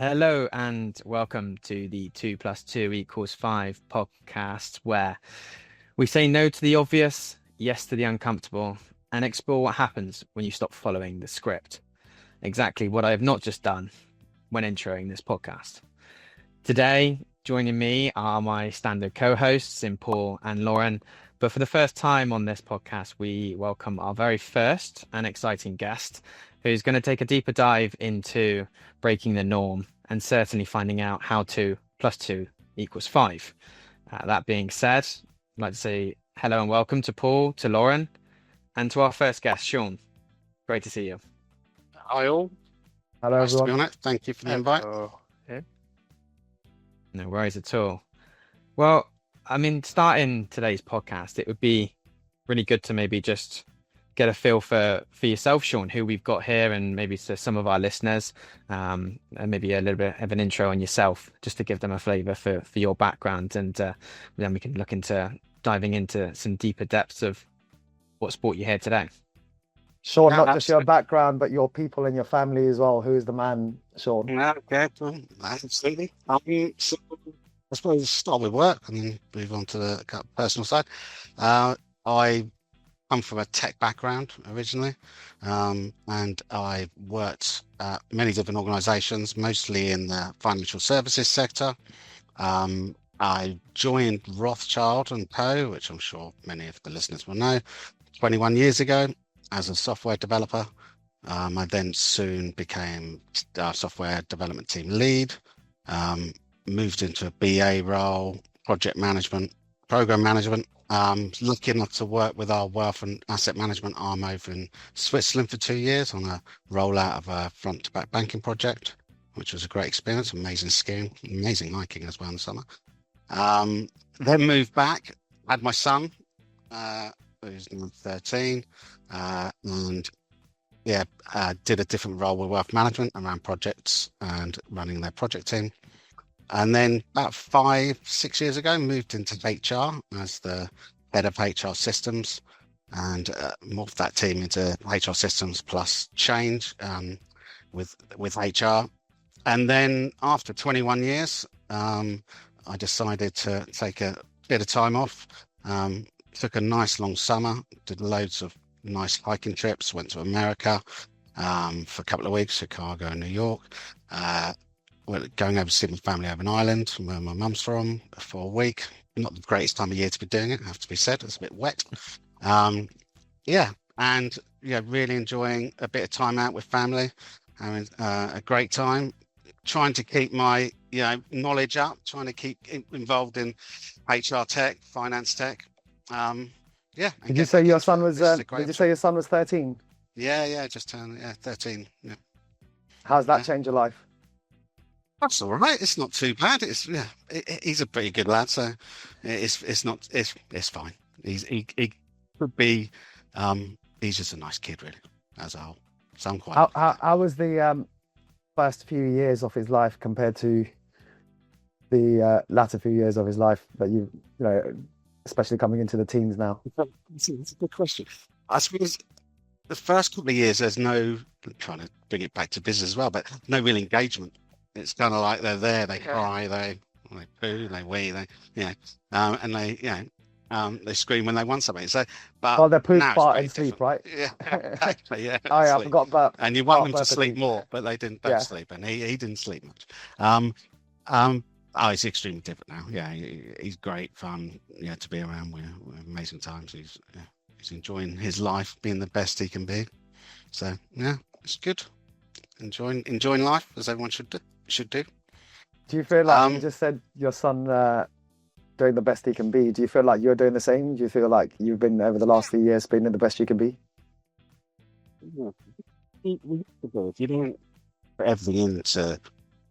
Hello and welcome to the 2 + 2 = 5 podcast, where we say no to the obvious, yes to the uncomfortable, and explore what happens when you stop following the script. Exactly what I have not just done when introing this podcast. Today, joining me are my standard co-hosts in Paul and Lauren. But for the first time on this podcast, we welcome our very first and exciting guest, who's going to take a deeper dive into breaking the norm and certainly finding out how 2 + 2 = 5. That being said, I'd like to say hello and welcome to Paul, to Lauren, and to our first guest, Sean. Great to see you. Hi all. Hello, Nice to be everyone. on it. Thank you for the invite. No worries at all. Well, I mean, starting today's podcast, it would be really good to maybe just get a feel for yourself, Sean, who we've got here, and maybe to some of our listeners, and maybe a little bit of an intro on yourself, just to give them a flavour for your background, and then we can look into diving into some deeper depths of what's brought you here today. Sean, Yeah, not just your absolutely. background, but your people and your family as well. Who is the man, Sean? Yeah, okay, well, absolutely. So I suppose start with work and then move on to the personal side. I come from a tech background originally, and I worked at many different organisations, mostly in the financial services sector. I joined Rothschild and Co., which I'm sure many of the listeners will know, 21 years ago as a software developer. I then soon became software development team lead, moved into a BA role, project management, program management, lucky enough to work with our wealth and asset management arm over in Switzerland for 2 years on a rollout of a front to back banking project, which was a great experience, amazing skiing, amazing hiking as well in the summer. Then moved back, had my son, who's now 13, and did a different role with wealth management around projects and running their project team. And then about 5-6 years ago, moved into HR as the head of HR systems, and morphed that team into HR systems plus change with HR. And then after 21 years, I decided to take a bit of time off. Took a nice long summer, did loads of nice hiking trips, went to America for a couple of weeks, Chicago and New York. Going over to see my family over in Ireland, where my mum's from, for a week. Not the greatest time of year to be doing it, I have to be said. It's a bit wet. Really enjoying a bit of time out with family, having a great time, trying to keep my knowledge up, trying to keep involved in HR tech, finance tech. Did you say your son was? Did you say your son was 13? Yeah, just turned 13. Yeah. How's that changed your life? That's all right. It's not too bad. He's a pretty good lad, so it's fine. He could be. He's just a nice kid, really, as a whole. So I'm quite. How was the first few years of his life compared to the latter few years of his life that you know, especially coming into the teens now? It's a good question. I suppose the first couple of years, there's no, trying to bring it back to business as well, but no real engagement. It's kind of like they're there, they cry, they poo, they wee, and they scream when they want something. So, but They're poop, now it's fart, very and sleep, different. right? Yeah, exactly. Yeah, Oh yeah, I sleep. forgot about. And you want them to birth sleep fatigue. more, but they don't Yeah. sleep, and he didn't sleep much. He's extremely different now. Yeah, he's great fun. Yeah, to be around. We're amazing times. He's enjoying his life, being the best he can be. So yeah, it's good. Enjoying life as everyone should do. Do you feel like you just said your son doing the best he can be? Do you feel like you're doing the same? Do you feel like you've been over the last few years being the best you can be? If you don't put everything into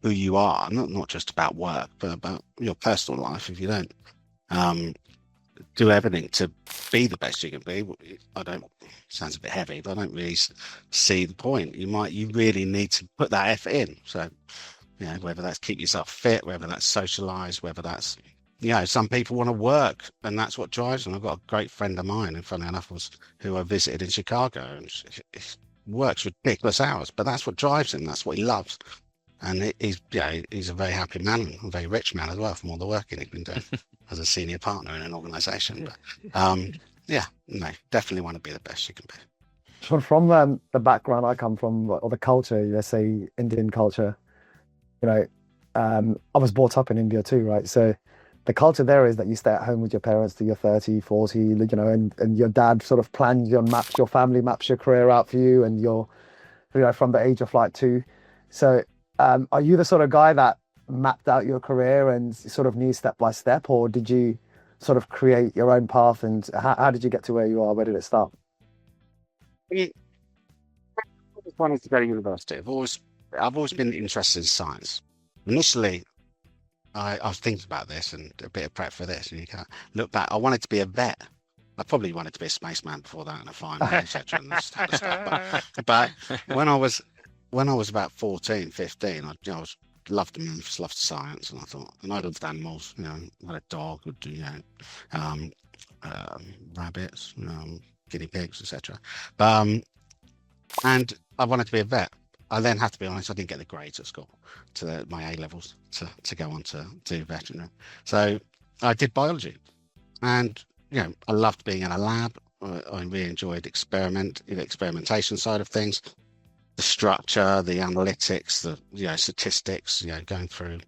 who you are, not just about work, but about your personal life, if you don't do everything to be the best you can be, sounds a bit heavy, but I don't really see the point. You really need to put that effort in. So, whether that's keep yourself fit, whether that's socialize, whether that's, some people want to work and that's what drives them. I've got a great friend of mine, and funny enough, who I visited in Chicago, and he works ridiculous hours, but that's what drives him. That's what he loves. and he's a very happy man, a very rich man as well from all the work he's been doing as a senior partner in an organisation. But no, definitely want to be the best you can be. From the background I come from, or the culture, let's say Indian culture, I was brought up in India too, right? So the culture there is that you stay at home with your parents till you're 30, 40, and your dad sort of plans your family maps your career out for you, and you're, from the age of like 2. So are you the sort of guy that mapped out your career and sort of knew step by step, or did you sort of create your own path, and how did you get to where you are? Where did it start? I wanted to go to university. I've always been interested in science. Initially, I was thinking about this and a bit of prep for this, and you can look back. I wanted to be a vet. I probably wanted to be a spaceman before that, and a fireman, etc. But when I was about 14, 15, I loved the maths, loved science, and I thought, and I loved animals. I had a dog, would do rabbits, guinea pigs, etc. And I wanted to be a vet. I then have to be honest, I didn't get the grades at school to my A levels to go on to do veterinary. So I did biology, and I loved being in a lab. I really enjoyed experimentation side of things, the structure, the analytics, the statistics, going through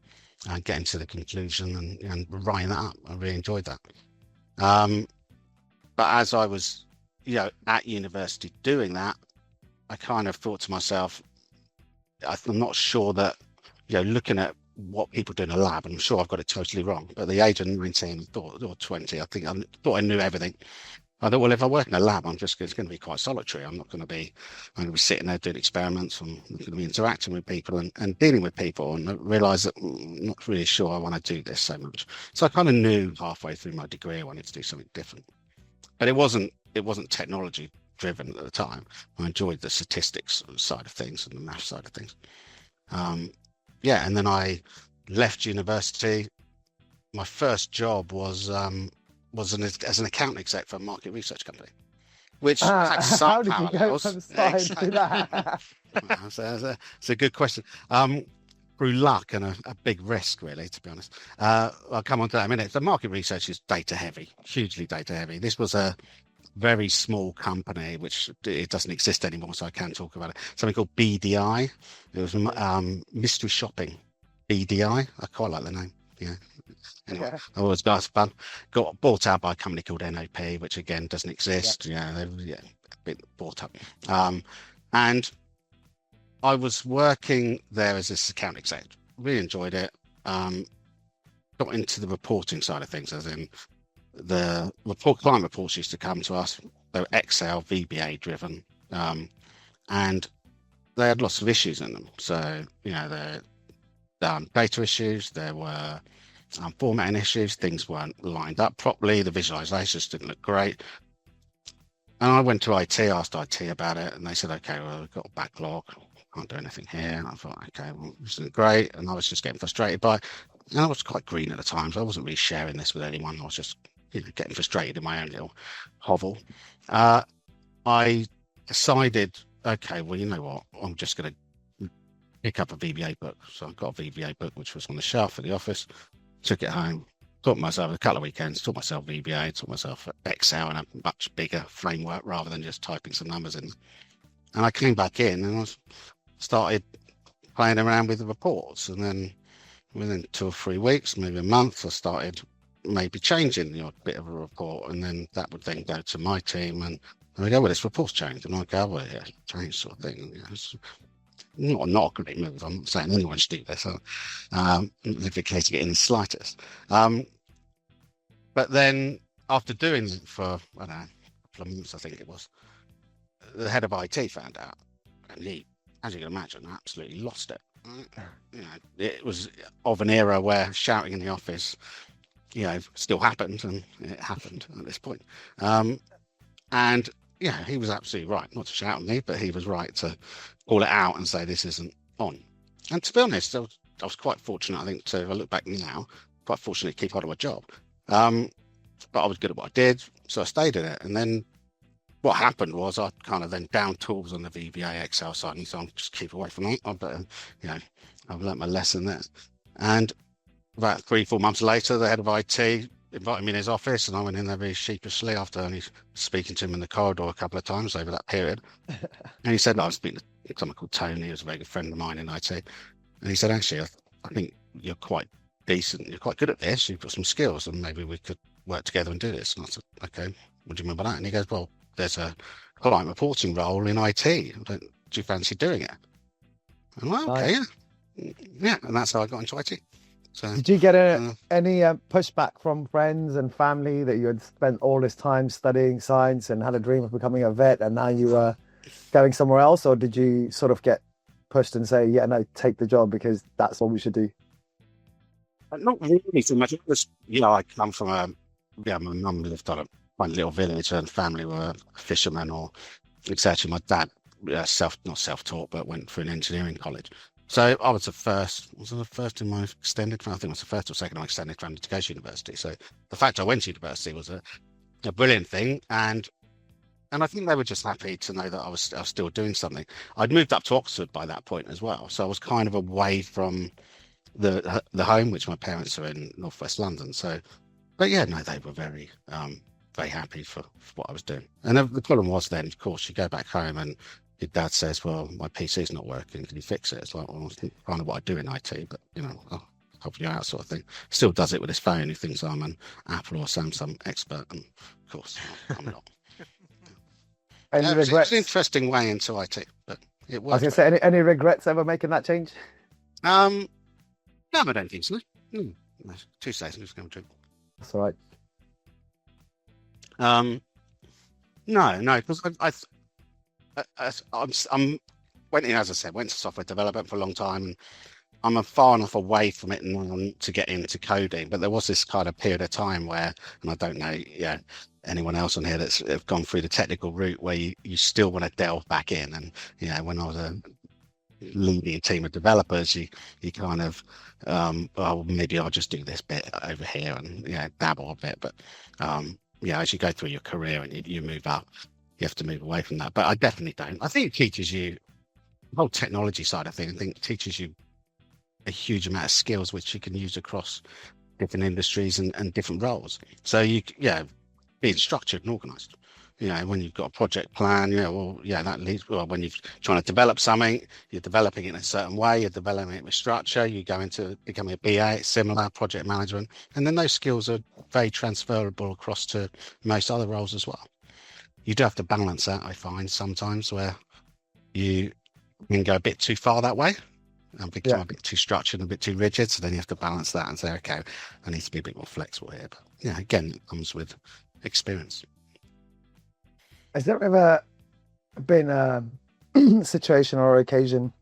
and getting to the conclusion and writing that up. I really enjoyed that. But as I was at university doing that, I kind of thought to myself, I'm not sure that, looking at what people do in a lab, and I'm sure I've got it totally wrong, but at the age of 19 or 20, I thought I knew everything. I thought, well, if I work in a lab, it's going to be quite solitary. I'm going to be sitting there doing experiments. I'm going to be interacting with people and dealing with people, and I realised that I'm not really sure I want to do this so much. So I kind of knew halfway through my degree I wanted to do something different. But it wasn't technology driven at the time. I enjoyed the statistics side of things and the math side of things. And then I left university. My first job was as an account exec for a market research company, which had some how did you go from science to that? It's a good question. Through luck and a big risk, really, to be honest. I'll come on to that in a minute. The market research is data heavy, hugely data heavy. This was a very small company, which it doesn't exist anymore, so I can't talk about it. Something called BDI. It was mystery shopping. BDI. I quite like the name. Yeah. Anyway, I always got fun. Got bought out by a company called NOP, which again doesn't exist. They've been bought up. And I was working there as this account exec. Really enjoyed it. Got into the reporting side of things, as in the client reports used to come to us. They were Excel, VBA driven, and they had lots of issues in them. So there data issues, there were formatting issues, things weren't lined up properly, the visualizations didn't look great. And I went to IT, asked IT about it, and they said, okay, well, we've got a backlog, can't do anything here. And I thought, okay, well, this isn't great. And I was just getting frustrated by it. And I was quite green at the time, so I wasn't really sharing this with anyone. I was just getting frustrated in my own little hovel. I decided, okay, well, you know what, I'm just going to pick up a VBA book. So I got a VBA book, which was on the shelf at the office, took it home, taught myself a couple of weekends, taught myself VBA, taught myself Excel and a much bigger framework rather than just typing some numbers in. And I came back in and I started playing around with the reports. And then within 2 or 3 weeks, maybe a month, I started maybe changing the odd bit of a report. And then that would then go to my team and they go, well, this report's changed. And I go, well, yeah, changed sort of thing. It's not a great move. I'm not saying anyone should do this. I'm advocating it in the slightest. But then after doing it for, I don't know, a couple of months, I think it was, the head of IT found out. And he, as you can imagine, absolutely lost it. It was of an era where shouting in the office, still happened, and it happened at this point. And he was absolutely right, not to shout at me, but he was right to call it out and say this isn't on. And to be honest, I was quite fortunate, I think, if I look back now, quite fortunate to keep hold of my job. But I was good at what I did, so I stayed in it. And then what happened was I kind of then down tools on the VBA Excel side, and so I'm just keep away from that. I've learnt my lesson there. And about 3-4 months later, the head of IT invited me in his office, and I went in there very sheepishly after only speaking to him in the corridor a couple of times over that period. And he said, I was speaking to someone called Tony, who was a very good friend of mine in IT. And he said, actually, I think you're quite decent. You're quite good at this. You've got some skills, and maybe we could work together and do this. And I said, okay, what do you mean by that? And he goes, well, there's a client reporting role in IT. Do you fancy doing it? And well, okay, yeah. And that's how I got into IT. So, did you get any pushback from friends and family that you had spent all this time studying science and had a dream of becoming a vet, and now you were going somewhere else? Or did you sort of get pushed and say, yeah, no, take the job because that's what we should do? Not really so much. It was, I come from my mum lived on a quite little village, and family were fishermen or etc. My dad, not self-taught, but went through an engineering college. So I was the first in my extended family. I think I was the first or second in my extended family to go to university. So the fact I went to university was a brilliant thing. And I think they were just happy to know that I was still doing something. I'd moved up to Oxford by that point as well. So I was kind of away from the home, which my parents are in northwest London. So, but yeah, no, they were very happy for what I was doing. And the problem was then, of course, you go back home and your dad says, well, my PC's not working, can you fix it? It's like, well, it's kind of what I do in IT, but I'll help you out, sort of thing. Still does it with his phone. He thinks I'm an Apple or Samsung expert, and of course I'm not. Any regrets? It's an interesting way into IT, but it worked. I was going to say, any regrets ever making that change? No, I don't think so. No, 2 seconds, I'm just going to drink. That's all right. No, because I'm went in, as I said, went to software development for a long time, and I'm far enough away from it now to get into coding. But there was this kind of period of time where, and I don't know, anyone else on here that's gone through the technical route where you still want to delve back in. And when I was leading a team of developers, you kind of maybe I'll just do this bit over here and dabble a bit. But as you go through your career and you move up, you have to move away from that. But I definitely don't. I think it teaches you the whole technology side of things. I think it teaches you a huge amount of skills which you can use across different industries and different roles. So being structured and organized. When you've got a project plan, that leads. Well, when you're trying to develop something, you're developing it in a certain way. You're developing it with structure. You go into becoming a BA, it's similar project management, and then those skills are very transferable across to most other roles as well. You do have to balance that, I find, sometimes where you can go a bit too far that way and become a bit too structured and a bit too rigid. So then you have to balance that and say, okay, I need to be a bit more flexible here. But again, it comes with experience. Has there ever been a situation or occasion,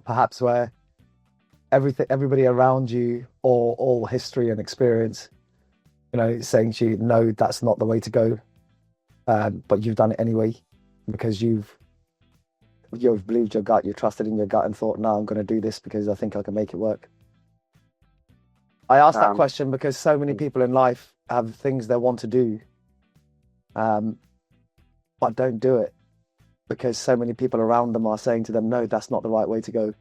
perhaps, where everybody around you, or all history and experience, saying to you, no, that's not the way to go, but you've done it anyway because you've believed your gut, you trusted in your gut, and thought, no, I'm going to do this because I think I can make it work? I ask that question because so many people in life have things they want to do, but don't do it because so many people around them are saying to them, no, that's not the right way to go.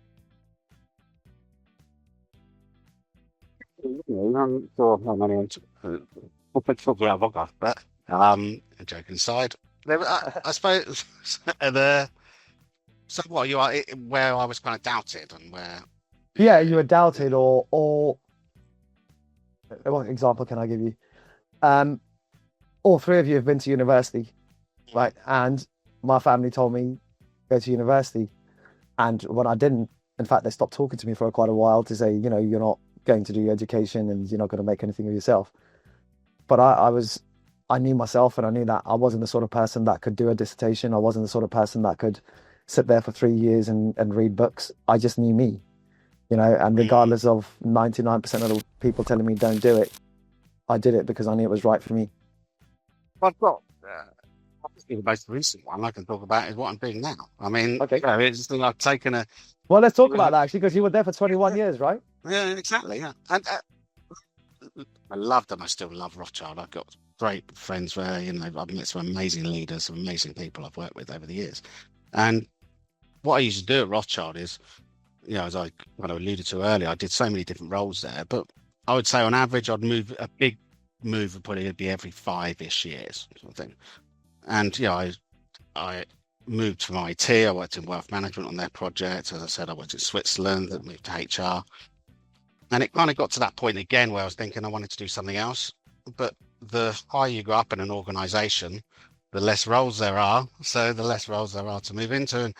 Joking aside, I suppose so what you are where I was kind of doubted and where you were doubted, or what example can I give you? All three of you have been to university, right? And my family told me go to university, and when I didn't, in fact, they stopped talking to me for quite a while to say, you're not going to do education and you're not going to make anything of yourself. But I knew myself, and I knew that I wasn't the sort of person that could do a dissertation. I wasn't the sort of person that could sit there for 3 years and read books. I just knew me, and regardless of 99% of the people telling me don't do it, I did it because I knew it was right for me. I've got obviously the most recent one I can talk about is what I'm doing now. I mean, okay. It's like I've taken a. Well, let's talk about that actually, because you were there for 21 years, right? Yeah, exactly. Yeah, and I loved and I still love Rothschild. I've got great friends where I've met some amazing leaders, some amazing people I've worked with over the years. And what I used to do at Rothschild is, as I kind of alluded to earlier, I did so many different roles there. But I would say on average, I'd move a big move would probably be every 5-ish years, sort of thing. And I moved from IT. I worked in wealth management on their project. As I said, I worked in Switzerland. I moved to HR, and it kind of got to that point again where I was thinking I wanted to do something else. But the higher you go up in an organization, the less roles there are. So the less roles there are to move into. And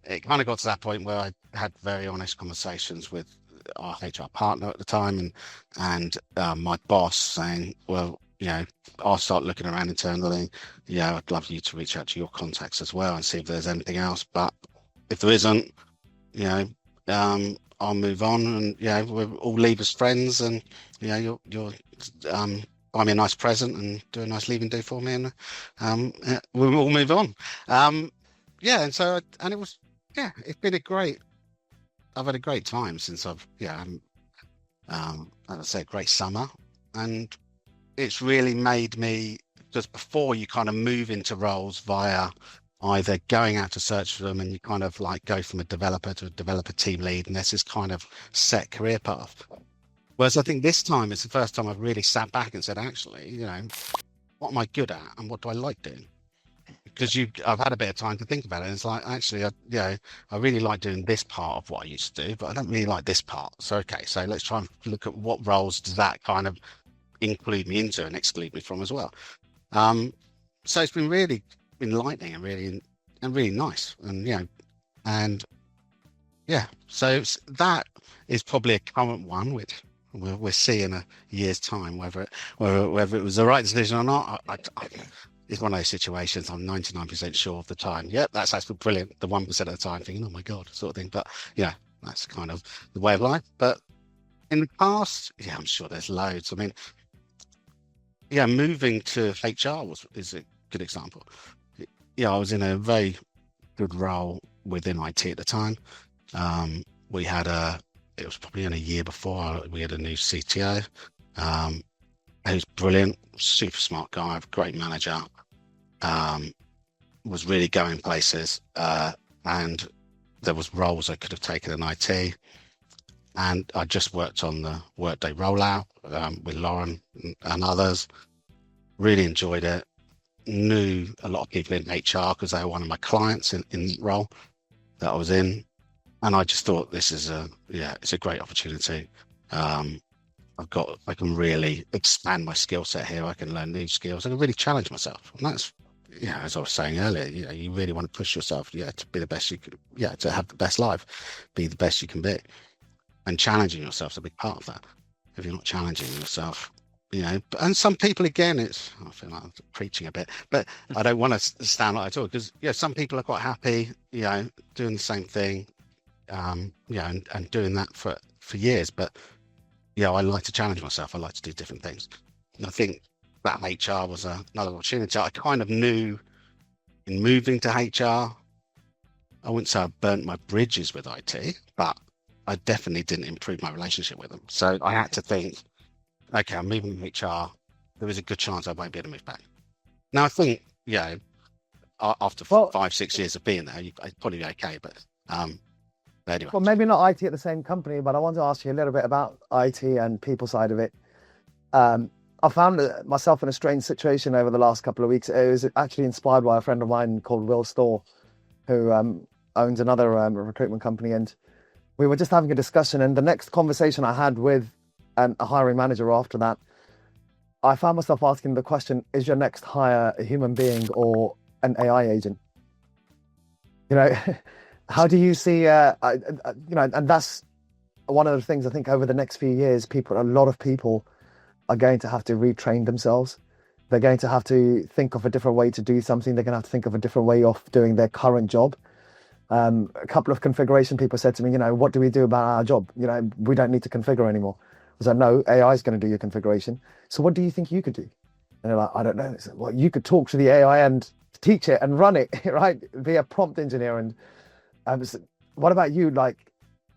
it kind of got to that point where I had very honest conversations with our HR partner at the time and my boss saying, well, I'll start looking around internally. I'd love you to reach out to your contacts as well and see if there's anything else. But if there isn't, I'll move on, and we'll all leave as friends, and you'll buy me a nice present and do a nice leave and do for me, and we'll all move on. And it was it's been I've had a great time since I've as I say, great summer, and it's really made me, just before you kind of move into roles via either going out to search for them, and you kind of like go from a developer to a developer team lead, and there's this kind of set career path. Whereas I think this time it's the first time I've really sat back and said, actually, what am I good at and what do I like doing? Because I've had a bit of time to think about it. And it's like, actually, I really like doing this part of what I used to do, but I don't really like this part. So, okay, so let's try and look at what roles does that kind of include me into and exclude me from as well. So it's been really enlightening and really nice. And so that is probably a current one, which we'll see in a year's time whether it was the right decision or not. It's one of those situations I'm 99% sure of the time. Yep, that's actually brilliant. The 1% of the time thinking, oh my God, sort of thing. But that's kind of the way of life. But in the past, I'm sure there's loads. I mean, moving to HR is a good example. I was in a very good role within IT at the time. It was probably in a year before we had a new CTO. Who's brilliant, super smart guy, great manager, was really going places, and there was roles I could have taken in IT, and I just worked on the Workday rollout with Lauren and others. Really enjoyed it. Knew a lot of people in HR because they were one of my clients in the role that I was in, and I just thought this is it's a great opportunity. I can really expand my skill set here. I can learn new skills. I can really challenge myself. And that's, as I was saying earlier, you really want to push yourself, to be the best you could, to have the best life, be the best you can be. And challenging yourself is a big part of that. If you're not challenging yourself, and some people, again, I feel like I'm preaching a bit, but I don't want to stand like that at all, because, some people are quite happy, doing the same thing, and doing that for years. But I like to challenge myself. I like to do different things. And I think that HR was another opportunity. I kind of knew in moving to HR, I wouldn't say I burnt my bridges with IT, but I definitely didn't improve my relationship with them. So I had to think, okay, I'm moving to HR. There is a good chance I won't be able to move back. Now, I think, after 5-6 years of being there, I'd probably be okay. But anyway. Well, maybe not IT at the same company, but I want to ask you a little bit about IT and people side of it. I found myself in a strange situation over the last couple of weeks. It was actually inspired by a friend of mine called Will Storr, who owns another recruitment company. And we were just having a discussion. And the next conversation I had with a hiring manager after that, I found myself asking the question, is your next hire a human being or an AI agent? How do you see, and that's one of the things I think over the next few years, a lot of people are going to have to retrain themselves. They're going to have to think of a different way to do something. They're going to have to think of a different way of doing their current job. A couple of configuration people said to me, what do we do about our job? We don't need to configure anymore. I was like, no, AI is going to do your configuration. So what do you think you could do? And they're like, I don't know. Said, well, you could talk to the AI and teach it and run it, right? Be a prompt engineer. And what about you? Like,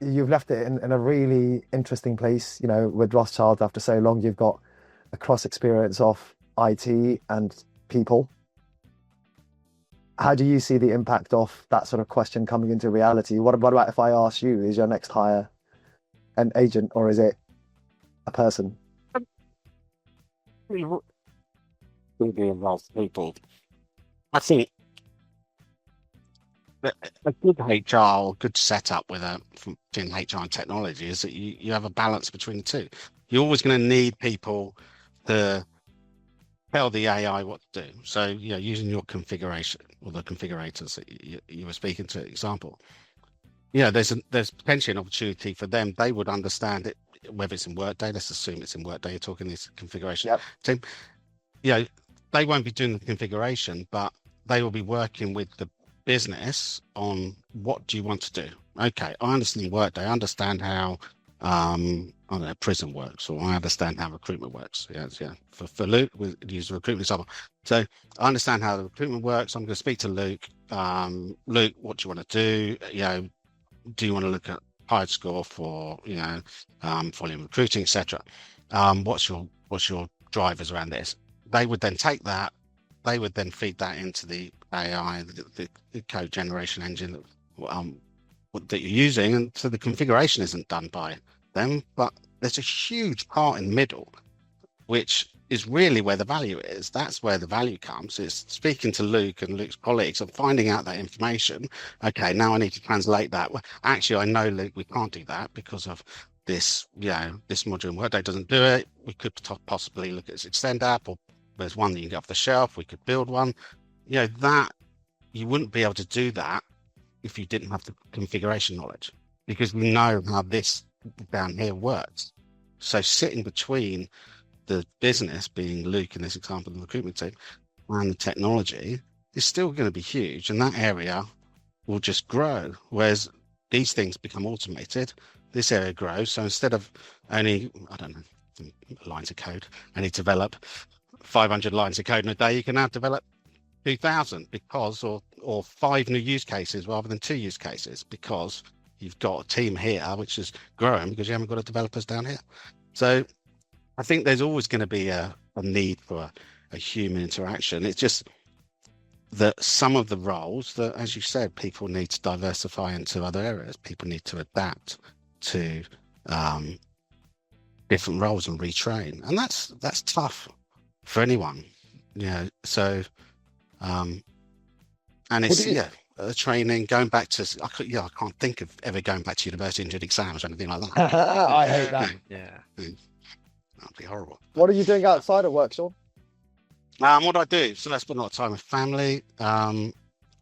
you've left it in a really interesting place, with Rothschild after so long. You've got a cross experience of IT and people. how do you see the impact of that sort of question coming into reality? What about if I ask you, is your next hire an agent or is it a person? Will be involved people. I think that a good HR or good setup with between HR and technology is that you have a balance between the two. You're always going to need people to tell the AI what to do. So, using your configuration or the configurators that you were speaking to, example, there's potentially an opportunity for them. They would understand it, whether it's in Workday. Let's assume it's in Workday. You're talking this configuration team. They won't be doing the configuration, but they will be working with the business on what do you want to do. Okay, I understand Workday. I understand how I don't know, prison works, or I understand how recruitment works. For Luke, we use the recruitment example. So I understand how the recruitment works. I'm going to speak to Luke. Luke, what do you want to do? Do you want to look at high score for volume recruiting, etc.? What's your drivers around this? They would then take that. They would then feed that into the AI, the code generation engine that you're using, and so the configuration isn't done by them, but there's a huge part in the middle, which is really where the value is. That's where the value comes. It's speaking to Luke and Luke's colleagues and finding out that information. Okay, now I need to translate that. Well, actually, I know, Luke, we can't do that because of this, this module in Workday doesn't do it. We could possibly look at this Extend app, or there's one that you can get off the shelf. We could build one. That you wouldn't be able to do that if you didn't have the configuration knowledge, because we know how this down here works. So sitting between the business, being Luke in this example, the recruitment team, and the technology is still going to be huge, and that area will just grow. Whereas these things become automated, this area grows. So instead of only, I don't know, lines of code, only develop 500 lines of code in a day, you can now develop 2,000 because, or 5 new use cases rather than 2 use cases, because you've got a team here which is growing because you haven't got developers down here. So I think there's always going to be a need for a human interaction. It's just that some of the roles that, as you said, people need to diversify into other areas. People need to adapt to different roles and retrain, and that's tough for anyone. So and it's training, going back to I can't think of ever going back to university and doing exams or anything like that. I hate that. That'd be horrible. What are you doing outside of work, Sean? What do I do? So I spend a lot of time with family. I'm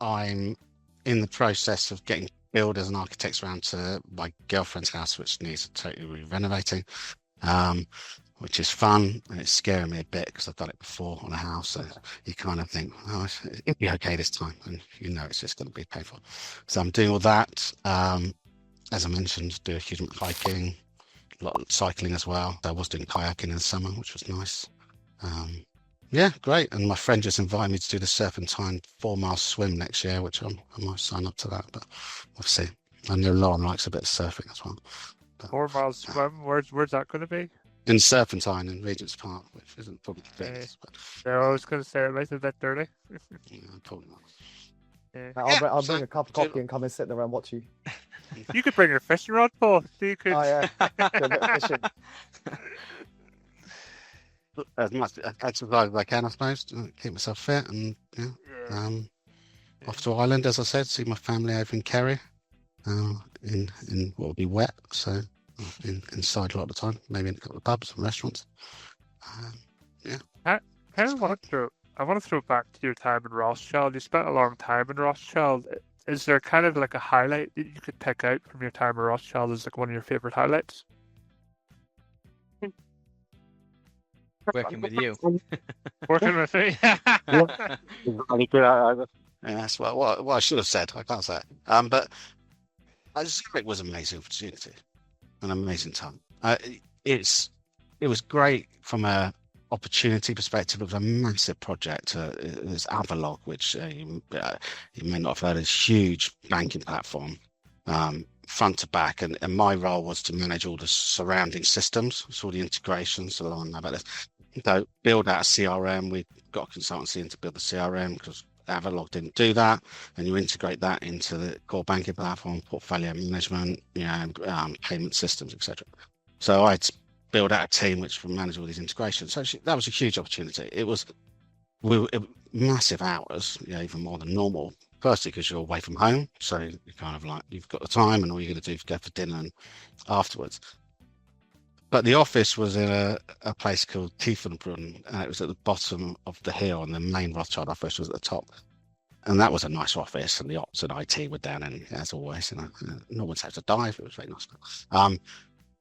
in the process of getting builders and architects around to my girlfriend's house, which needs totally renovating, which is fun, and it's scaring me a bit because I've done it before on a house. So you kind of think, oh, it'll be okay this time, and it's just going to be painful. So I'm doing all that. As I mentioned, do a huge amount of hiking, a lot of cycling as well. I was doing kayaking in the summer, which was nice. Great. And my friend just invited me to do the Serpentine 4-mile swim next year, which I might sign up to that, but we'll see. I know Lauren likes a bit of surfing as well. 4 miles swim? Where's that going to be? In Serpentine in Regent's Park, which isn't probably the biggest. I was going to say it might be a bit dirty. Probably not. I'll bring a cup of coffee and come and sit there and watch you. You could bring your fishing rod, Paul. So you could. Oh, yeah. Do a bit of fishing. As much exercise as I can, I suppose, to keep myself fit, and off to Ireland, as I said, see my family over in Kerry, in what will be wet, so I've been inside a lot of the time, maybe in a couple of pubs and restaurants. I want to throw back to your time in Rothschild. You spent a long time in Rothschild. Is there kind of like a highlight that you could pick out from your time in Rothschild as like one of your favorite highlights? Working with you. Working with me. That's what I should have said. I can't say it. But it was an amazing opportunity, an amazing time. It was great from a opportunity perspective. It was a massive project. There's Avalog, which you may not have heard, is huge banking platform, front to back, and my role was to manage all the surrounding systems, so all the integrations. So on about this. So build out a CRM. We got a consultancy in to build the CRM because Avalog didn't do that, and you integrate that into the core banking platform, portfolio management, payment systems, etc. So I'd build out a team which would manage all these integrations. So that was a huge opportunity. It was massive hours, even more than normal. Firstly, because you're away from home, so you kind of like you've got the time, and all you're going to do is go for dinner and afterwards. But the office was in a place called Tiefenbrunn, and it was at the bottom of the hill, and the main Rothschild office was at the top. And that was a nice office, and the ops and IT were down in, as always. No one's had to dive. It was very nice.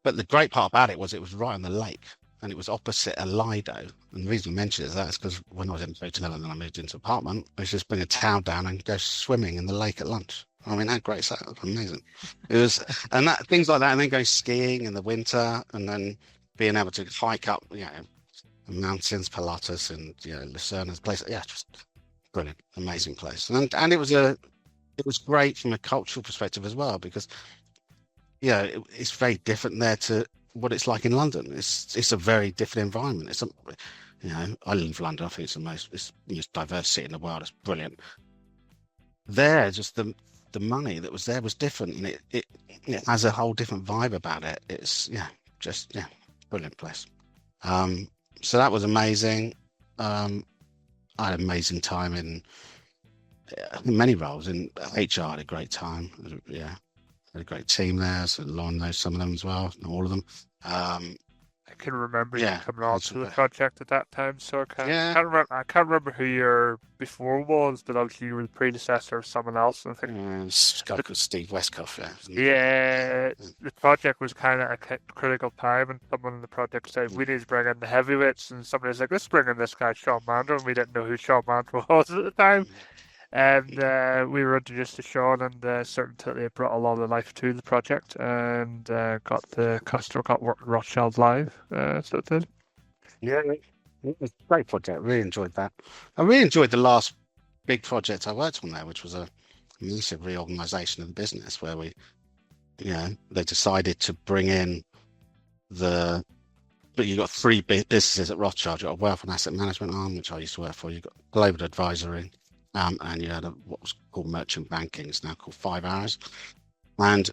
But the great part about it was right on the lake, and it was opposite a Lido. And the reason I mention it is that because when I was in hotel and then I moved into an apartment, I used to just bring a towel down and go swimming in the lake at lunch. I mean, how great is that? It was amazing. It was, and that things like that, and then going skiing in the winter, and then being able to hike up, mountains, Pilatus, and Lucerna's place. Yeah, just brilliant, amazing place. And it was great from a cultural perspective as well, because it's very different there to what it's like in London. It's a very different environment. I live in London. I think it's the most diverse city in the world. It's brilliant. There, just the money that was there was different, and it has a whole different vibe about it. It's brilliant place. So that was amazing. I had an amazing time in many roles. In HR, I had a great time. Had a great team there. So Lauren knows some of them as well, not all of them. I can remember you coming on to the project at that time, so I can't remember who your before was, but obviously you were the predecessor of someone else. I think this guy called Steve Westcott. The project was kind of a critical time, and someone in the project said we need to bring in the heavyweights, and somebody was like, let's bring in this guy Sean Mandrill, and we didn't know who Sean Mandrill was at the time. And we were introduced to Sean, and certainly it brought a lot of life to the project, and got the customer, got Rothschild live. So it did. Yeah, it was a great project. Really enjoyed that. I really enjoyed the last big project I worked on there, which was a massive reorganization of the business, where they decided to bring in but you got three businesses at Rothschild. You got a wealth and asset management arm, which I used to work for. You got global advisory. And you had what was called merchant banking. It's now called 5 Hours. And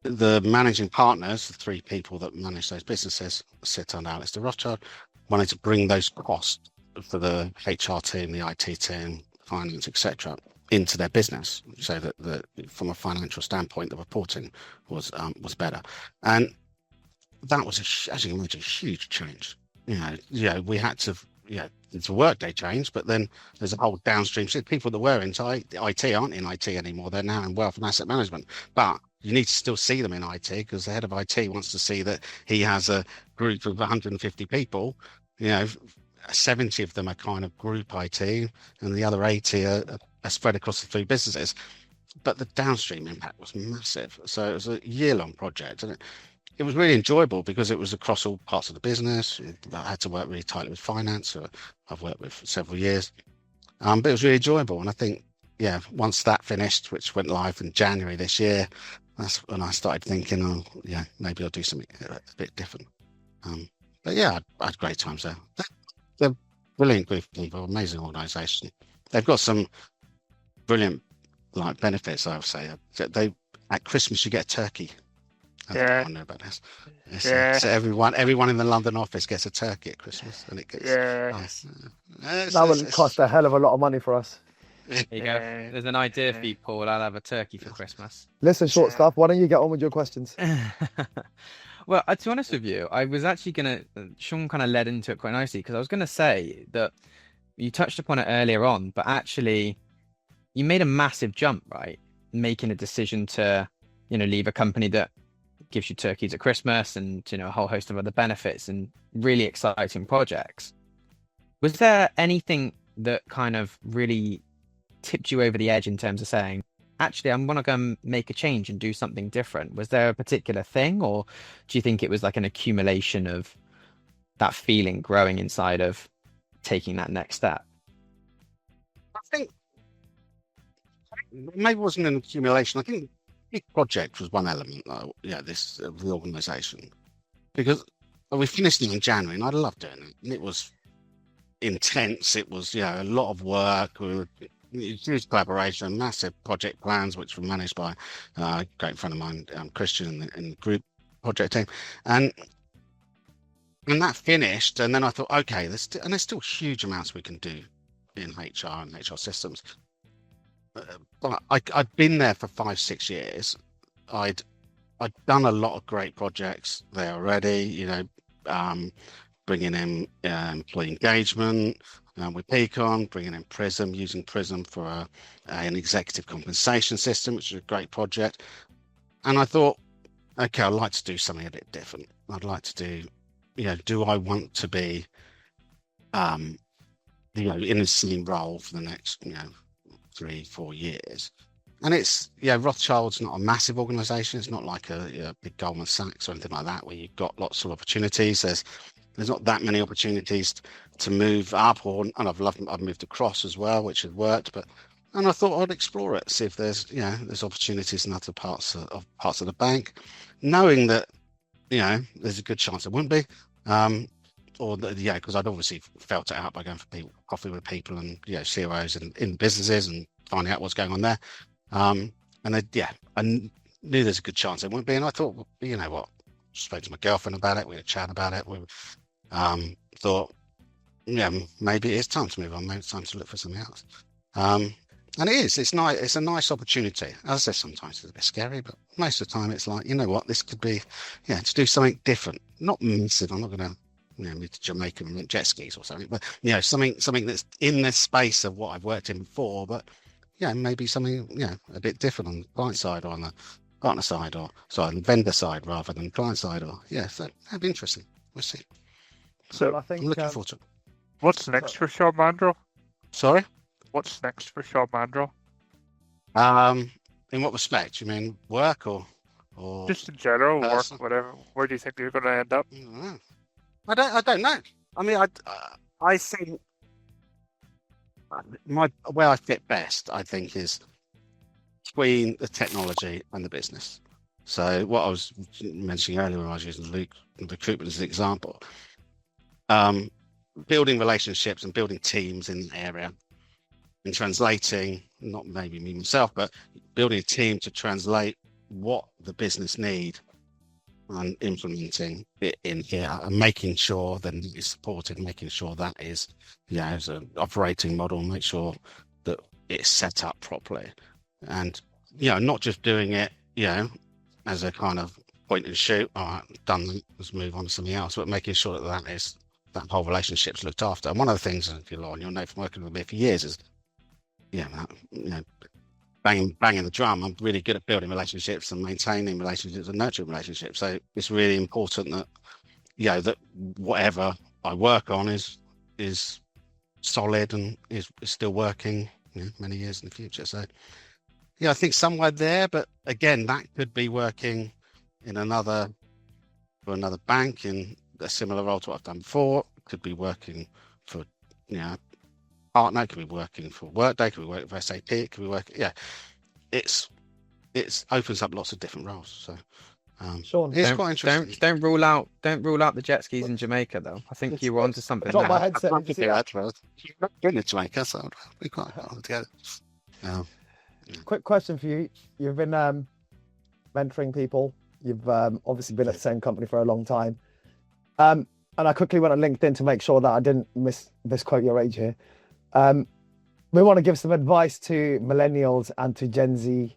the managing partners, the three people that manage those businesses, sit under Alistair Rothschild, wanted to bring those costs for the HR team, the IT team, finance, etc., into their business, so that from a financial standpoint, the reporting was better. And that was, as you can imagine, a huge change. We had to. It's a workday change, but then there's a whole downstream. People that were into IT aren't in IT anymore. They're now in wealth and asset management. But you need to still see them in IT, because the head of IT wants to see that he has a group of 150 people. 70 of them are kind of group IT, and the other 80 are spread across the three businesses. But the downstream impact was massive. So it was a year-long project, and it was really enjoyable because it was across all parts of the business. I had to work really tightly with finance, who I've worked with for several years. But it was really enjoyable. And I think, once that finished, which went live in January this year, that's when I started thinking, maybe I'll do something a bit different. But I had great times there. They're a brilliant group of people, amazing organisation. They've got some brilliant benefits, I would say. At Christmas, you get a turkey. I know about this. So everyone in the London office gets a turkey at Christmas, and it gets that would cost a hell of a lot of money for us. There you go. There's an idea for you, Paul. I'll have a turkey for Christmas. Listen, short stuff. Why don't you get on with your questions? Well, to be honest with you, I was actually Sean kind of led into it quite nicely, because I was going to say that you touched upon it earlier on, but actually you made a massive jump, right? Making a decision to, leave a company that gives you turkeys at Christmas and, a whole host of other benefits and really exciting projects. Was there anything that kind of really tipped you over the edge in terms of saying, actually, I'm going to go and make a change and do something different? Was there a particular thing, or do you think it was like an accumulation of that feeling growing inside of taking that next step? I think maybe it wasn't an accumulation. I think big project was one element, this reorganization, because we finished it in January, and I loved doing it. And it was intense. It was, a lot of work. We were huge collaboration, massive project plans, which were managed by a great friend of mine, Christian, in the group project team, and that finished. And then I thought, okay, there's still huge amounts we can do in HR and HR systems. But I'd been there for 5-6 years. I'd done a lot of great projects there already. Bringing in employee engagement with Peakon, bringing in Prism, using Prism for an executive compensation system, which is a great project. And I thought, okay, I'd like to do something a bit different. I'd like to do, do I want to be, in the same role for the next, 3-4 years? And it's, Rothschild's not a massive organization. It's not like a big Goldman Sachs or anything like that, where you've got lots of opportunities. There's not that many opportunities to move up, and I've moved across as well, which has worked. And I thought I'd explore it, see if there's opportunities in other parts of the bank, knowing that, there's a good chance there wouldn't be, because I'd obviously felt it out by going for coffee with people and COOs in businesses and finding out what's going on there. I knew there's a good chance there wouldn't be, and I thought, well, you know what? Spoke to my girlfriend about it. We had a chat about it. We thought, maybe it is time to move on. Maybe it's time to look for something else. And it is. It's nice. It's a nice opportunity. As I say, sometimes it's a bit scary, but most of the time it's like, you know what? This could be, to do something different. Not massive. I'm not going to, move to Jamaica and rent jet skis or something, but something that's in the space of what I've worked in before. But maybe something a bit different on the client side or on the partner side, or the vendor side rather than client side, so that'd be interesting. We'll see. So I think I'm looking forward to it. What's next for Sean Mandrill? Sorry? What's next for Sean Mandrill? In what respect? You mean work or just in general, person? work, whatever? Where do you think you're going to end up? I don't know. I mean, I think where I fit best, I think, is between the technology and the business. So what I was mentioning earlier when I was using recruitment as an example, building relationships and building teams in the area and translating, not maybe me myself, but building a team to translate what the business need and implementing it in here and making sure that it is supported, making sure that is, as an operating model, make sure that it's set up properly. And, not just doing it, as a kind of point and shoot, all right, done, let's move on to something else, but making sure that whole relationship's looked after. And one of the things, if you'll know from working with me for years, is, banging the drum. I'm really good at building relationships and maintaining relationships and nurturing relationships. So it's really important that, that whatever I work on is solid and is still working, many years in the future. So, I think somewhere there, but again, that could be working in for another bank in a similar role to what I've done before. Could be working for, partner, could be working for Workday, could be working for SAP, it could be working, it's opens up lots of different roles. So, Sean, it's quite interesting. Don't rule out the jet skis in Jamaica, though. I think you were onto something. Drop my there. headset. Did you see that? You're been in Jamaica, so we quite hard to get it. Quick question for you. You've been mentoring people. You've obviously been at the same company for a long time. And I quickly went on LinkedIn to make sure that I didn't misquote your age here. We want to give some advice to millennials and to Gen Z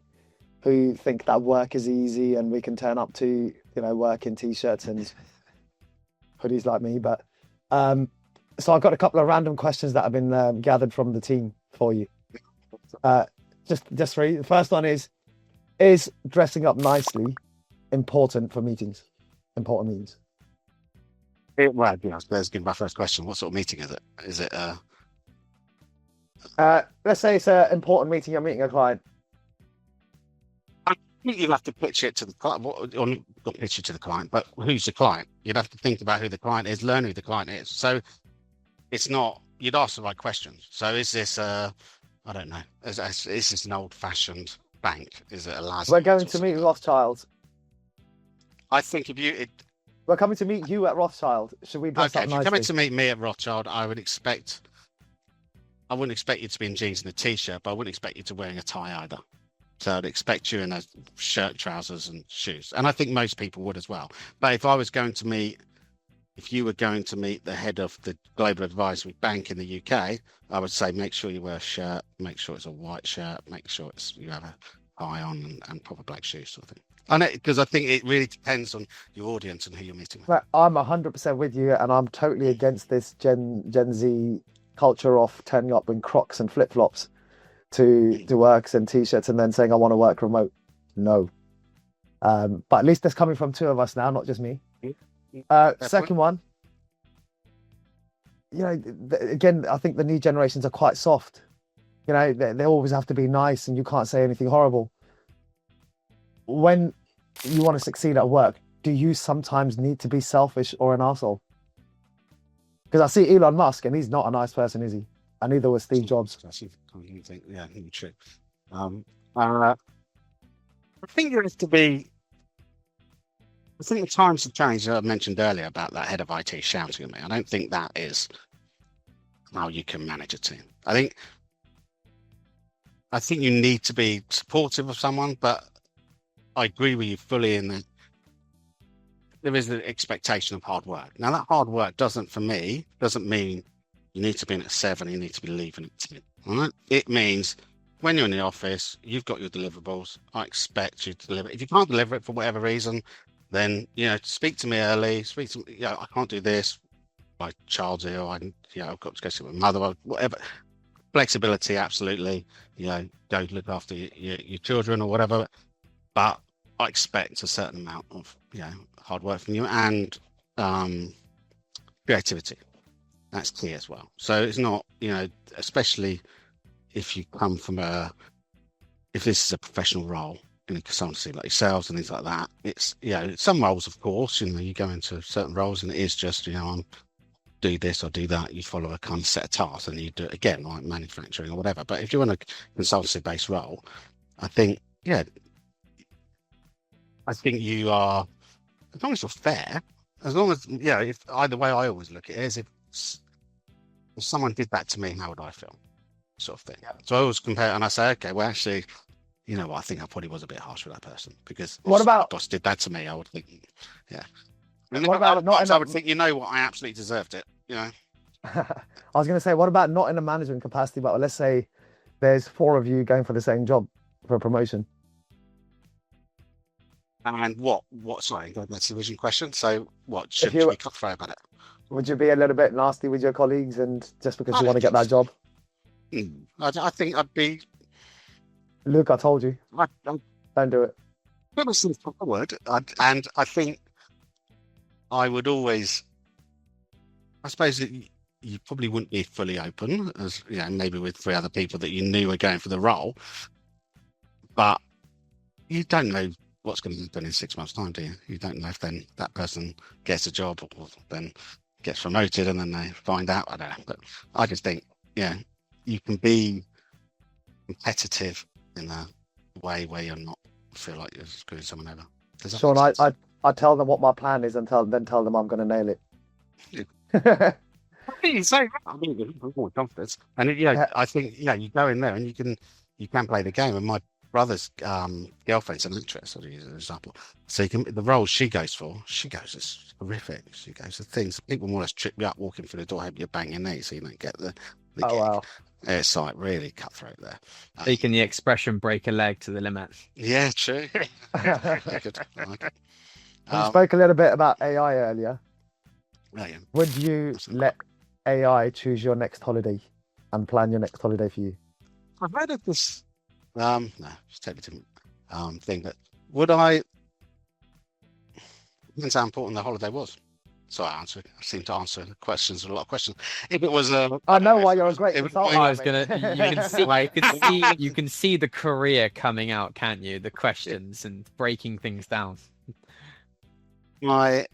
who think that work is easy and we can turn up to, work in t-shirts and hoodies like me. But so I've got a couple of random questions that have been gathered from the team for you. Just three. The first one is dressing up nicely important for meetings? Important meetings? Let's give my first question. What sort of meeting is it? Is it let's say it's an important meeting. You're meeting a client. I think you'll have to pitch it to the client, or not pitch it to the client, but who's the client? You'd have to think about who the client is, learn who the client is. So it's not, you'd ask the right questions. So is this I don't know. Is this an old-fashioned bank? Is it a Lazarus? We're going to meet Rothschild. I think We're coming to meet you at Rothschild. Should we dress up if nicely? you're coming to meet me at Rothschild, I would expect I wouldn't expect you to be in jeans and a t-shirt, but I wouldn't expect you to wearing a tie either. So I'd expect you in a shirt, trousers, and shoes. And I think most people would as well. But if you were going to meet the head of the Global Advisory Bank in the UK, I would say make sure you wear a shirt, make sure it's a white shirt, make sure you have a tie on and proper black shoes, sort of thing. And because I think it really depends on your audience and who you're meeting with. Right, I'm 100% with you, and I'm totally against this Gen Z culture of turning up in Crocs and flip flops to works and t-shirts, and then saying I want to work remote. No, but at least that's coming from two of us now, not just me. Second one, again, I think the new generations are quite soft. They always have to be nice, and you can't say anything horrible. When you want to succeed at work, do you sometimes need to be selfish or an arsehole? Because I see Elon Musk, and he's not a nice person, is he? And neither was Steve Jobs. Yeah, true. I think you have to be. I think the times have changed. I mentioned earlier about that head of IT shouting at me. I don't think that is how you can manage a team. I think you need to be supportive of someone, but I agree with you fully in that there is an expectation of hard work. Now, that hard work doesn't mean you need to be in at 7, you need to be leaving at 10. All right? It means when you're in the office, you've got your deliverables. I expect you to deliver. If you can't deliver it for whatever reason, then speak to me early. I can't do this. My child's ill. I've got to go see my mother. Whatever. Flexibility, absolutely. Go look after your children or whatever. But I expect a certain amount of hard work from you and creativity. That's key as well. So it's not especially if you come from if this is a professional role in a consultancy like yourselves and things like that, it's some roles, of course, you go into certain roles and it is just I'm do this or do that. You follow a kind of set of tasks and you do it again, like manufacturing or whatever. But if you're in a consultancy based role, I think you are, as long as you're fair, as long as if either way, I always look at it is if someone did that to me, how would I feel, sort of thing. Yeah. So I always compare and I say, okay, well actually, I think I probably was a bit harsh with that person because if my boss did that to me, I would think, And what about I would think, I absolutely deserved it. I was going to say, what about not in a management capacity, but let's say there's 4 of you going for the same job for a promotion. And sorry, that's the original question. So what, should you be cutthroat about it? Would you be a little bit nasty with your colleagues and just because you want to get that job? I think I'd be... Luke, I told you. Don't do it. Put myself forward, and I think I would always... I suppose you probably wouldn't be fully open, as maybe with 3 other people that you knew were going for the role, but you don't know what's going to happen in 6 months' time, do you? You don't know if then that person gets a job or then gets promoted and then they find out. I don't know, but I just think, you can be competitive in a way where you're not feel like you're screwing someone over. Sean, I tell them what my plan is and then tell them I'm going to nail it. You say that. I mean, more confidence, and I think you go in there and you can play the game. And my brother's girlfriend's an actress, I'll use as an example. So the role she goes is horrific. She goes to things people more or less trip you up walking through the door, hope you bang your knee so you don't get the gig. Wow. It's like really cutthroat there. Taking the expression break a leg to the limit. Yeah, true. Good. We spoke a little bit about AI earlier. Yeah. Would you let AI choose your next holiday and plan your next holiday for you? I've heard of this. No, it's totally different thing. But would I? Depends how important the holiday was. So I seem to answer a lot of questions. If it was I know why you're a great consultant. I was gonna. You can see the career coming out, can't you? The questions and breaking things down. My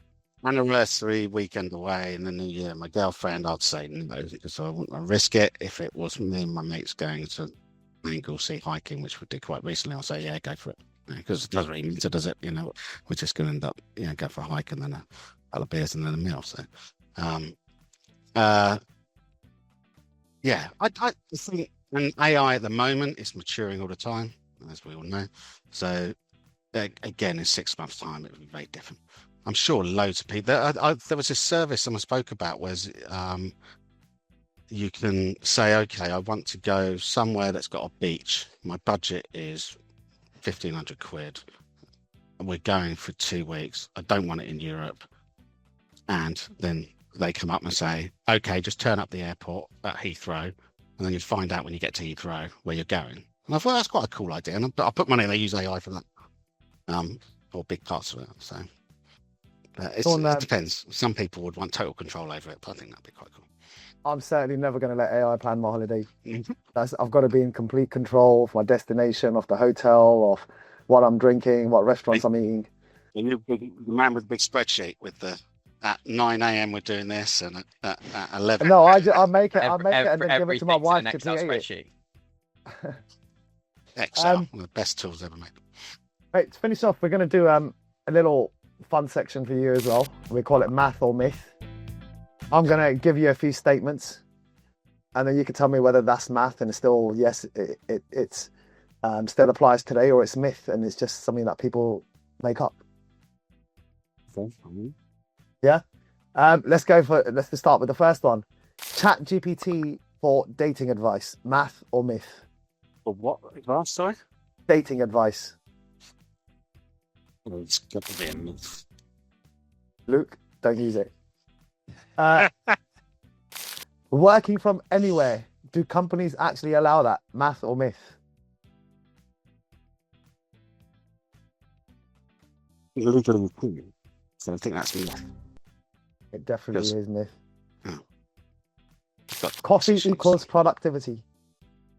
anniversary weekend away in the new year, my girlfriend, I'd say no because I wouldn't risk it. If it was me and my mates going to Anglesey hiking, which we did quite recently, I'll say go for it because it doesn't really matter, does it? We're just going to end up go for a hike and then a couple of beers and then a meal. So Yeah, I think, and AI at the moment is maturing all the time, as we all know. So again, in 6 months' time, it will be very different. I'm sure loads of people. There was a service someone spoke about, was you can say, okay, I want to go somewhere that's got a beach. My budget is 1,500 quid, and we're going for 2 weeks. I don't want it in Europe. And then they come up and say, okay, just turn up the airport at Heathrow, and then you find out when you get to Heathrow where you're going. And I thought that's quite a cool idea. And I put money, they use AI for that, or big parts of it. So it depends. Some people would want total control over it, but I think that'd be quite cool. I'm certainly never going to let AI plan my holiday. Mhm. I've got to be in complete control of my destination, of the hotel, of what I'm drinking, what restaurants I'm eating. And you're the man with the big spreadsheet with the at 9 a.m. we're doing this, and at 11. No, I make it, and then give it to my everything's wife an to Excel create spreadsheet. Excel, one of the best tools ever made. Right, to finish off, we're going to do a little fun section for you as well. We call it Math or Myth. I'm going to give you a few statements, and then you can tell me whether that's math and it's still, yes, it's still applies today, or it's myth and it's just something that people make up. Yeah. Let's just start with the first one. Chat GPT for dating advice, math or myth? For what advice, sorry? Dating advice. Well, it's got to be a myth. Luke, don't use it. Working from anywhere. Do companies actually allow that? Math or myth? Legally, so I think that's myth. It definitely Yes. is myth. Oh. Coffee equals productivity.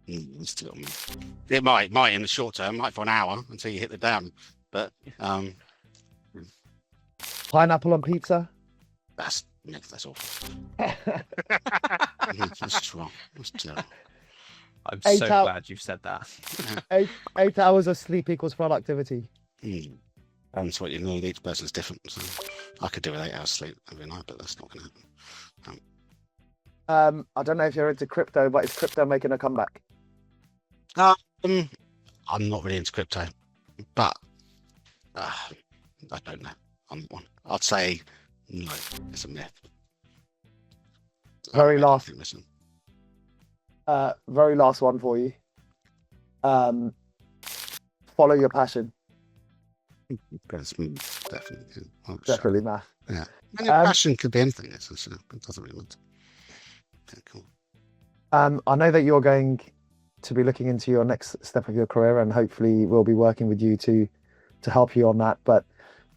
It's still myth. It might in the short term, might for an hour until you hit the dam, but Pineapple on pizza. that's myth. That's awful. That's wrong. That's terrible. I'm 8 so out- glad you've said that. 8 hours of sleep equals productivity. That's what you need. Each person's different. So I could do with 8 hours sleep every night, but that's not going to happen. I don't know if you're into crypto, but is crypto making a comeback? I'm not really into crypto, but I don't know on that one. I'd say no, it's a myth. Very last. Listen. Very last one for you. Follow your passion. That's definitely. Definitely math. Yeah. And your passion could be anything. It doesn't really matter. Yeah, cool. I know that you're going to be looking into your next step of your career, and hopefully we'll be working with you to help you on that. But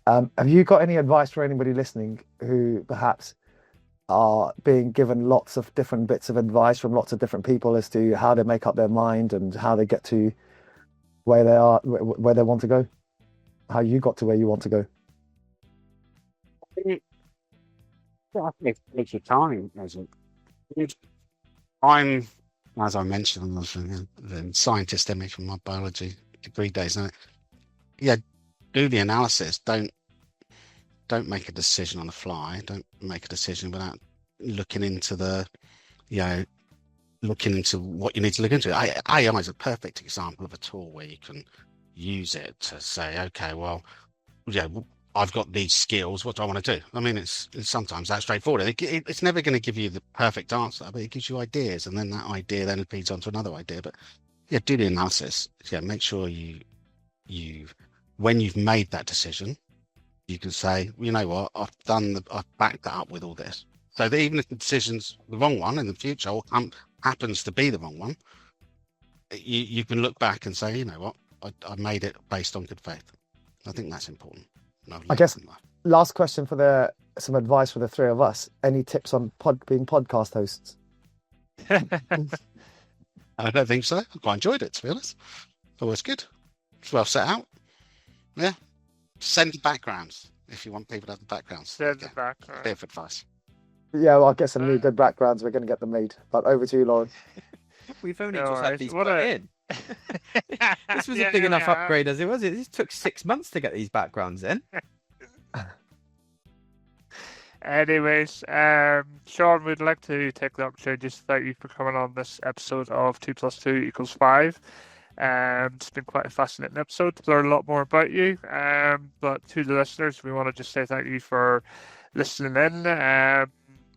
have you got any advice for anybody listening who perhaps are being given lots of different bits of advice from lots of different people as to how they make up their mind and how they get to where they are, where they want to go? How you got to where you want to go? I think it's your time. I'm, as I mentioned, I was the scientist in me from my biology degree days. Yeah, do the analysis. Don't make a decision on the fly. Don't make a decision without looking into looking into what you need to look into. AI is a perfect example of a tool where you can use it to say, okay, well, yeah, I've got these skills. What do I want to do? I mean, it's sometimes that straightforward. It's never going to give you the perfect answer, but it gives you ideas, and then that idea then feeds onto another idea. But yeah, do the analysis. Yeah, make sure you when you've made that decision, you can say, you know what, I've backed that up with all this. So that even if the decision's the wrong one in the future, or happens to be the wrong one, you can look back and say, you know what, I made it based on good faith. I think that's important. I guess last question for some advice for the three of us. Any tips on being podcast hosts? I don't think so. I quite enjoyed it, to be honest. Always good. It's well set out. Yeah. Send the backgrounds if you want people to have the backgrounds. Send the background. Bit of advice. Yeah, well, I'll get some new good backgrounds. We're going to get them made. But over to you, Lauren. We've only No just had worries. these What put a- in. This was Yeah, a big here we enough are. upgrade as it was. It took 6 months to get these backgrounds in. Anyways, Sean, we'd like to take the opportunity to thank you for coming on this episode of 2 + 2 = 5. It's been quite a fascinating episode to learn a lot more about you. But to the listeners, we want to just say thank you for listening in.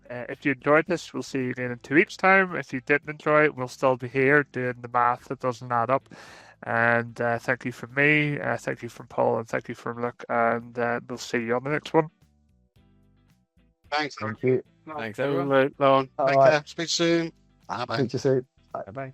If you enjoyed this, we'll see you again in 2 weeks' time. If you didn't enjoy it, we'll still be here doing the math that doesn't add up. And thank you from me, thank you from Paul, and thank you from Luke. And we'll see you on the next one. Thanks. Thank you. Thanks, everyone. Take All right. care. Speak soon. Bye bye. Speak to you soon. Bye bye.